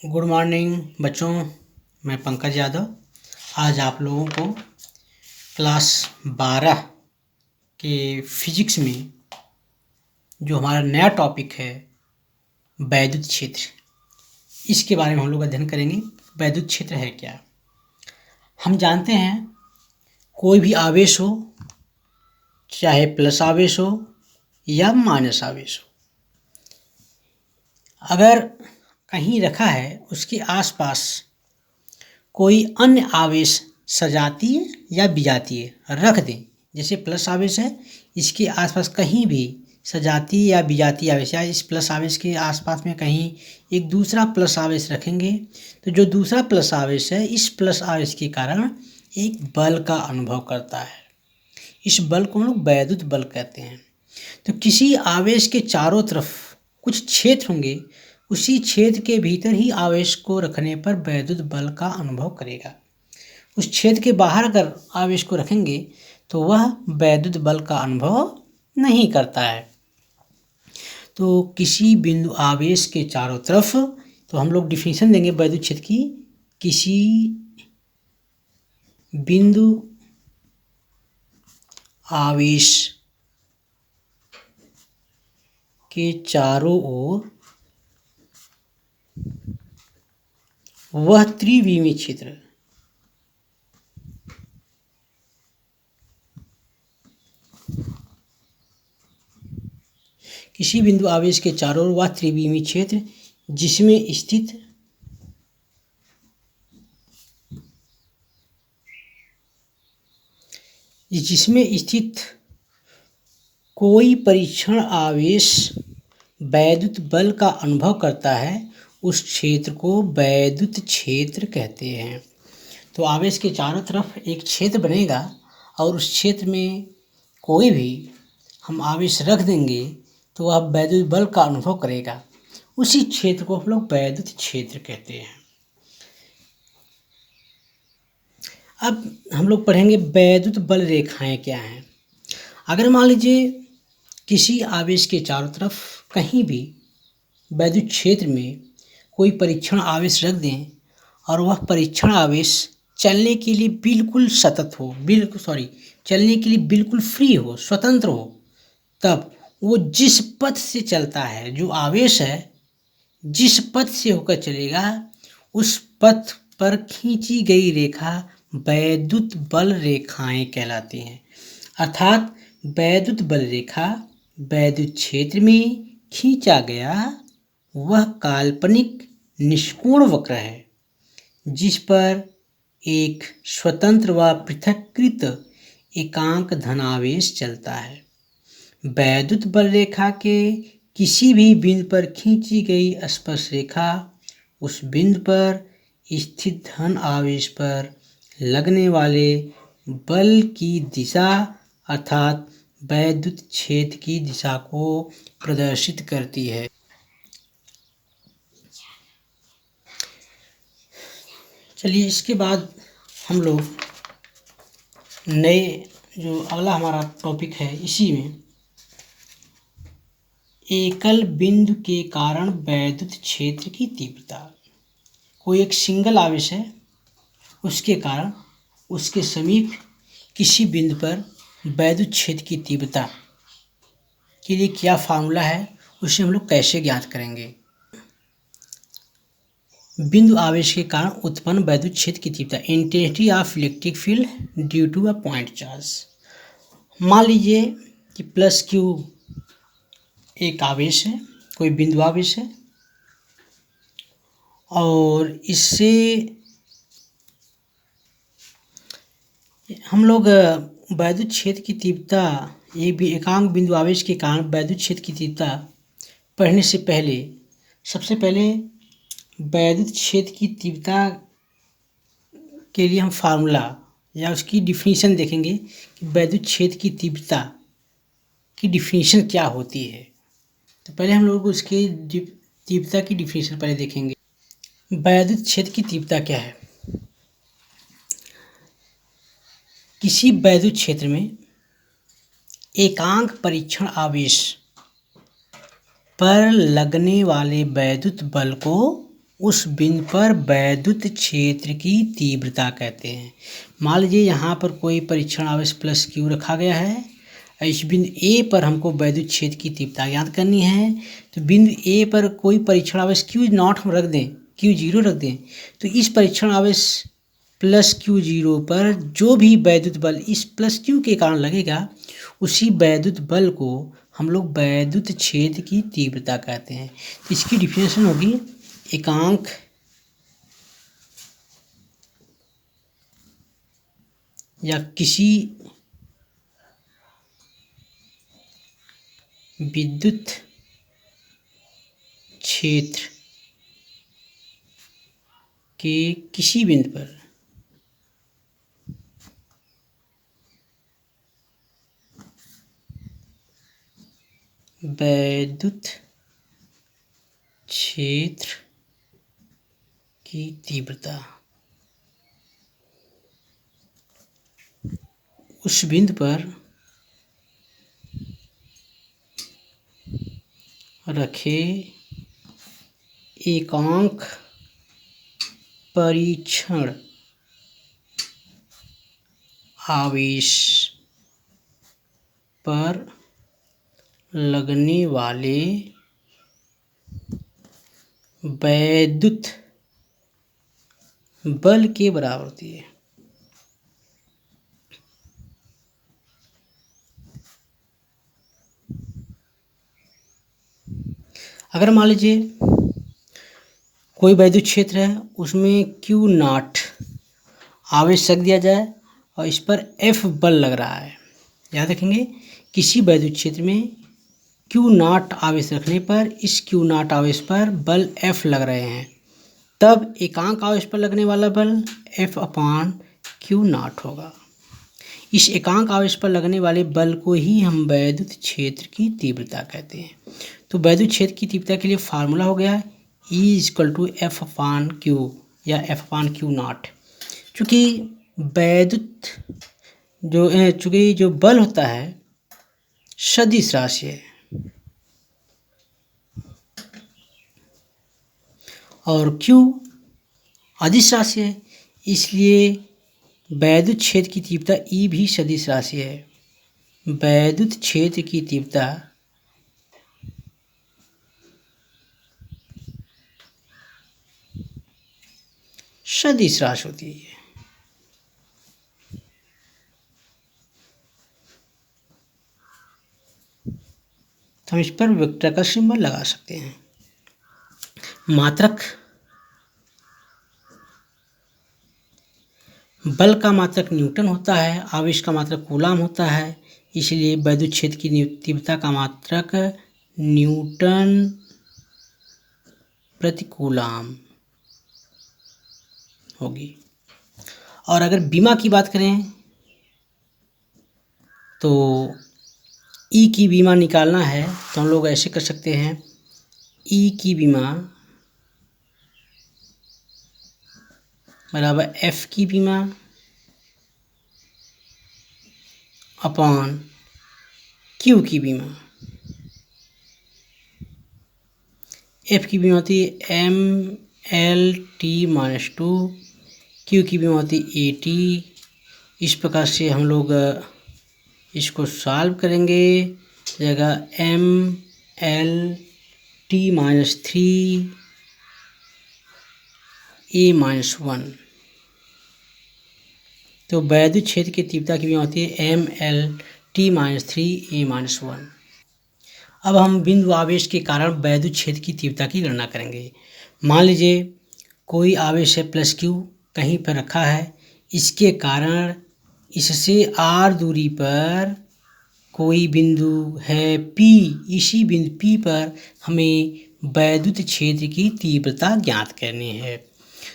Good morning बच्चों। मैं पंकज यादव आज आप लोगों को क्लास 12 के फिजिक्स में जो हमारा नया टॉपिक है वैद्युत क्षेत्र, इसके बारे में हम लोग अध्ययन करेंगे। वैद्युत क्षेत्र है क्या? हम जानते हैं कोई भी आवेश हो, चाहे प्लस आवेश हो या माइनस आवेश हो, अगर कहीं रखा है उसके आसपास कोई अन्य आवेश सजातीय या विजातीय रख दें, जैसे प्लस आवेश है, इसके आसपास कहीं भी सजातीय या विजातीय आवेश या इस प्लस आवेश के आसपास में कहीं एक दूसरा प्लस आवेश रखेंगे तो जो दूसरा प्लस आवेश है इस प्लस आवेश के कारण एक बल का अनुभव करता है। इस बल को हम लोग वैद्युत बल कहते हैं। तो किसी आवेश के चारों तरफ कुछ क्षेत्र होंगे, उसी क्षेत्र के भीतर ही आवेश को रखने पर वैद्युत बल का अनुभव करेगा। उस क्षेत्र के बाहर अगर आवेश को रखेंगे तो वह वैद्युत बल का अनुभव नहीं करता है। तो किसी बिंदु आवेश के चारों तरफ, तो हम लोग डिफिनेशन देंगे वैद्युत क्षेत्र की, किसी बिंदु आवेश के चारों ओर वह त्रिविमीय क्षेत्र किसी बिंदु आवेश के चारों ओर वह त्रिविमीय क्षेत्र जिसमें स्थित कोई परीक्षण आवेश वैद्युत बल का अनुभव करता है, उस क्षेत्र को वैद्युत क्षेत्र कहते हैं। तो आवेश के चारों तरफ एक क्षेत्र बनेगा और उस क्षेत्र में कोई भी हम आवेश रख देंगे तो वह वैद्युत बल का अनुभव करेगा। उसी क्षेत्र को हम लोग वैद्युत क्षेत्र कहते हैं। अब हम लोग पढ़ेंगे वैद्युत बल रेखाएं क्या हैं। अगर मान लीजिए किसी आवेश के चारों तरफ कहीं भी वैद्युत क्षेत्र में कोई परीक्षण आवेश रख दें और वह परीक्षण आवेश चलने के लिए बिल्कुल सतत हो, चलने के लिए बिल्कुल फ्री हो, स्वतंत्र हो, तब वो जिस पथ से चलता है, जो आवेश है जिस पथ से होकर चलेगा उस पथ पर खींची गई रेखा वैद्युत बल रेखाएं कहलाती हैं। अर्थात वैद्युत बल रेखा वैद्युत क्षेत्र में खींचा गया वह काल्पनिक निष्कोण वक्र है जिस पर एक स्वतंत्र व पृथक्कृत एकांक धनावेश चलता है। वैद्युत बल रेखा के किसी भी बिंदु पर खींची गई स्पर्श रेखा उस बिंदु पर स्थित धन आवेश पर लगने वाले बल की दिशा अर्थात वैद्युत क्षेत्र की दिशा को प्रदर्शित करती है। चलिए इसके बाद हम लोग नए जो अगला हमारा टॉपिक है, इसी में एकल बिंदु के कारण वैद्युत क्षेत्र की तीव्रता। कोई एक सिंगल आवेश है, उसके कारण उसके समीप किसी बिंदु पर वैद्युत क्षेत्र की तीव्रता के लिए क्या फार्मूला है, उसे हम लोग कैसे ज्ञात करेंगे। बिंदु आवेश के कारण उत्पन्न वैद्युत क्षेत्र की तीव्रता, intensity of electric field due to a point charge. मान लीजिए कि प्लस क्यू एक आवेश है, कोई बिंदु आवेश है, और इससे हम लोग वैद्युत क्षेत्र की तीव्रता, ये भी एकांक बिंदु आवेश के कारण वैद्युत क्षेत्र की तीव्रता पढ़ने से पहले सबसे पहले वैद्युत क्षेत्र की तीव्रता के लिए हम फार्मूला या उसकी डिफिनीशन देखेंगे कि वैद्युत क्षेत्र की तीव्रता की डिफिनीशन क्या होती है। तो पहले हम लोग उसकी तीव्रता की डिफिनीशन पहले देखेंगे। वैद्युत क्षेत्र की तीव्रता क्या है? किसी वैद्युत क्षेत्र में एकांक परीक्षण आवेश पर लगने वाले वैद्युत बल को उस बिंदु पर वैद्युत क्षेत्र की तीव्रता कहते हैं। मान लीजिए यहाँ पर कोई परीक्षण आवेश प्लस क्यू रखा गया है। इस बिंदु ए पर हमको वैद्युत क्षेत्र की तीव्रता ज्ञात करनी है। तो बिंदु ए पर कोई परीक्षण आवेश क्यू नॉट हम रख दें, क्यू जीरो रख दें, तो इस परीक्षण आवेश प्लस क्यू जीरो पर जो भी वैद्युत बल इस प्लस क्यू के कारण लगेगा, उसी वैद्युत बल को हम लोग वैद्युत क्षेत्र की तीव्रता कहते हैं। तो इसकी डिफिनेशन होगी एकांक या किसी विद्युत क्षेत्र के किसी बिंदु पर वैद्युत क्षेत्र की तीव्रता उस बिंदु पर रखे एकांक परीक्षण आवेश पर लगने वाले वैद्युत बल के बराबर होती है। अगर मान लीजिए कोई वैद्युत क्षेत्र है, उसमें क्यू नॉट आवेश रख दिया जाए और इस पर एफ बल लग रहा है। याद रखेंगे, किसी वैद्युत क्षेत्र में क्यू नॉट आवेश रखने पर इस क्यू नॉट आवेश पर बल एफ लग रहे हैं, तब एकांक आवेश पर लगने वाला बल एफ अपान क्यू नॉट होगा। इस एकांक आवेश पर लगने वाले बल को ही हम वैद्युत क्षेत्र की तीव्रता कहते हैं। तो वैद्युत क्षेत्र की तीव्रता के लिए फार्मूला हो गया E = एफ अपान क्यू या एफ अपान क्यू नॉट। चूँकि वैद्युत चूँकि जो बल होता है सदिश राशि है और क्यू अदिश राशि है, इसलिए वैद्युत क्षेत्र की तीव्रता E भी सदिश राशि है। वैद्युत क्षेत्र की तीव्रता सदिश राशि होती है। तो हम इस पर वेक्टर का सिंबल लगा सकते हैं। मात्रक बल का मात्रक न्यूटन होता है, आवेश का मात्रक कूलाम होता है, इसलिए वैद्युत क्षेत्र की तीव्रता का मात्रक न्यूटन प्रति कूलाम होगी। और अगर बीमा की बात करें तो ई की बीमा निकालना है तो हम लोग ऐसे कर सकते हैं, ई की बीमा बराबर एफ की बीमा अपॉन क्यू की बीमा। एफ की बीमा होती है M L T minus 2, Q की बीमा होती है ए टी। इस प्रकार से हम लोग इसको सॉल्व करेंगे। जगह एम एल टी माइनस 3 ए माइनस 1। तो वैद्युत क्षेत्र की तीव्रता की बीमा होती है एम एल टी माइनस 3 ए माइनस 1। अब हम बिंदु आवेश के कारण वैद्युत क्षेत्र की तीव्रता की गणना करेंगे। मान लीजिए कोई आवेश है प्लस क्यू कहीं पर रखा है, इसके कारण इससे आर दूरी पर कोई बिंदु है पी, इसी बिंदु पी पर हमें वैद्युत क्षेत्र की तीव्रता ज्ञात करनी है।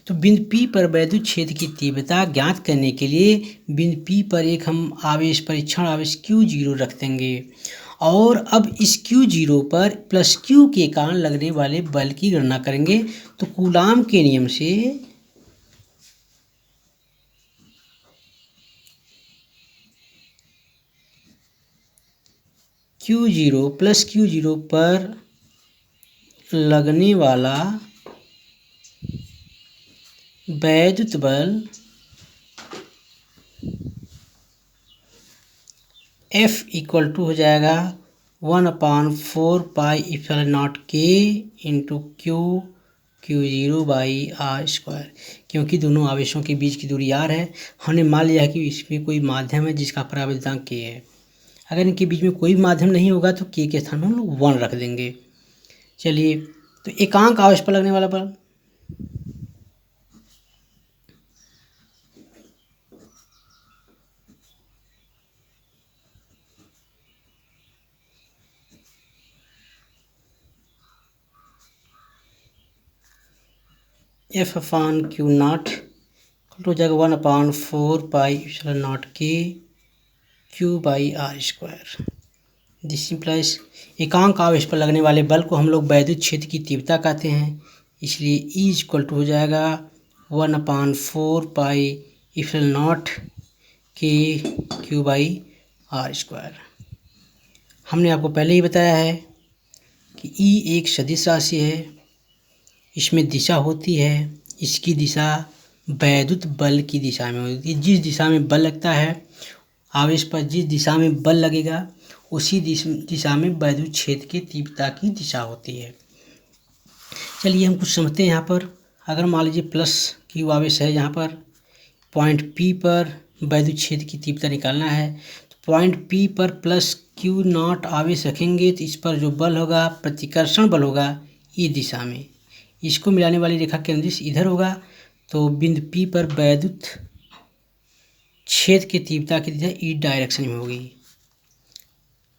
तो बिंदु पी पर वैद्युत क्षेत्र की तीव्रता ज्ञात करने के लिए बिंदु पी पर एक हम आवेश परीक्षण आवेश Q0 रख देंगे और अब इस Q0 पर प्लस क्यू के कारण लगने वाले बल की गणना करेंगे। तो कूलाम के नियम से Q0 प्लस Q0 पर लगने वाला वैद्युत बल F इक्वल टू हो जाएगा 1/4πε0K इंटू Q0/r²। क्योंकि दोनों आवेशों के बीच की दूरी r है, हमने मान लिया है कि इसमें कोई माध्यम है जिसका परावर्तनांक k है। अगर इनके बीच में कोई माध्यम नहीं होगा तो k के स्थान में हम लोग 1 रख देंगे। चलिए, तो एकांक आवेश पर लगने वाला बल F/Q0 हो जाएगा 1/4πε0K Q/r²। दिस इम्प्लाइज एकांक आवेश पर लगने वाले बल को हम लोग वैद्युत क्षेत्र की तीव्रता कहते हैं, इसलिए E इक्वल टू हो जाएगा 1/4πε0K Q/r²। हमने आपको पहले ही बताया है कि E एक सदिश राशि है, इसमें दिशा होती है, इसकी दिशा वैद्युत बल की दिशा में होती है। जिस दिशा में बल लगता है, आवेश पर जिस दिशा में बल लगेगा उसी दिशा में वैद्युत क्षेत्र की तीव्रता की दिशा होती है। चलिए हम कुछ समझते हैं। यहाँ पर अगर मान लीजिए प्लस Q आवेश है, यहाँ पर पॉइंट P पर वैद्युत क्षेत्र की तीव्रता निकालना है, तो पॉइंट P पर प्लस Q0 आवेश रखेंगे तो इस पर जो बल होगा, प्रतिकर्षण बल होगा ई दिशा में। इसको मिलाने वाली रेखा केंद्र इधर होगा, तो बिंदु P पर वैद्युत क्षेत्र की तीव्रता की दिशा ई डायरेक्शन में होगी।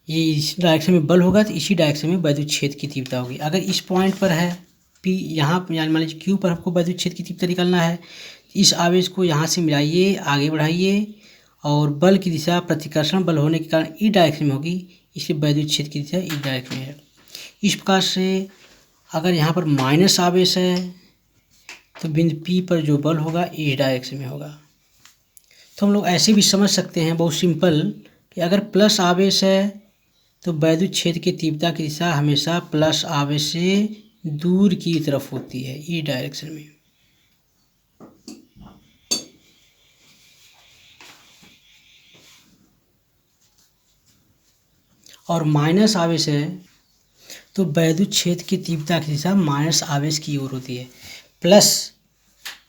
ये इस डायरेक्शन में बल होगा तो इसी डायरेक्शन में वैद्युत क्षेत्र की तीव्रता होगी। अगर इस पॉइंट पर है P, यहाँ यानी मान लीजिए Q पर हमको वैद्युत क्षेत्र की तीव्रता निकालना है, इस आवेश को यहाँ से मिलाइए, आगे बढ़ाइए और बल की दिशा प्रतिकर्षण बल होने के कारण ई डायरेक्शन में होगी, इसलिए वैद्युत क्षेत्र की दिशा ई डायरेक्शन में है। इस प्रकार से अगर यहाँ पर माइनस आवेश है तो बिंदु P पर जो बल होगा इस डायरेक्शन में होगा। तो हम लोग ऐसे भी समझ सकते हैं बहुत सिंपल कि अगर प्लस आवेश है तो वैद्युत क्षेत्र की तीव्रता की दिशा हमेशा प्लस आवेश से दूर की तरफ होती है, ई डायरेक्शन में। और माइनस आवेश है तो वैद्युत क्षेत्र की तीव्रता की दिशा माइनस आवेश की ओर होती है। प्लस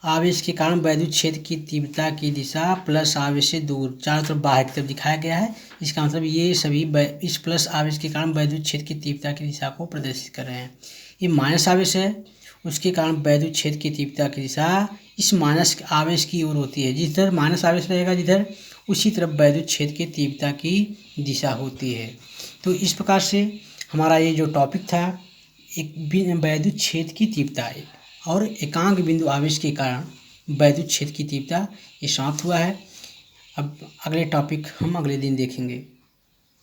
आवेश के कारण वैद्युत क्षेत्र की तीव्रता की दिशा प्लस आवेश से दूर, चारों तरफ बाहर की तरफ दिखाया गया है। इसका मतलब ये सभी इस प्लस आवेश के कारण वैद्युत क्षेत्र की तीव्रता की दिशा को प्रदर्शित कर रहे हैं। ये माइनस आवेश है, उसके कारण वैद्युत क्षेत्र की तीव्रता की दिशा इस माइनस आवेश की ओर होती है। जिस तरह माइनस आवेश रहेगा जिधर, उसी तरफ वैद्युत क्षेत्र की तीव्रता की दिशा होती है। तो इस प्रकार से हमारा ये जो टॉपिक था, एक वैद्युत क्षेत्र की तीव्रता और एकांक बिंदु आवेश के कारण वैद्युत क्षेत्र की तीव्रता, ये समाप्त हुआ है। अब अगले टॉपिक हम अगले दिन देखेंगे।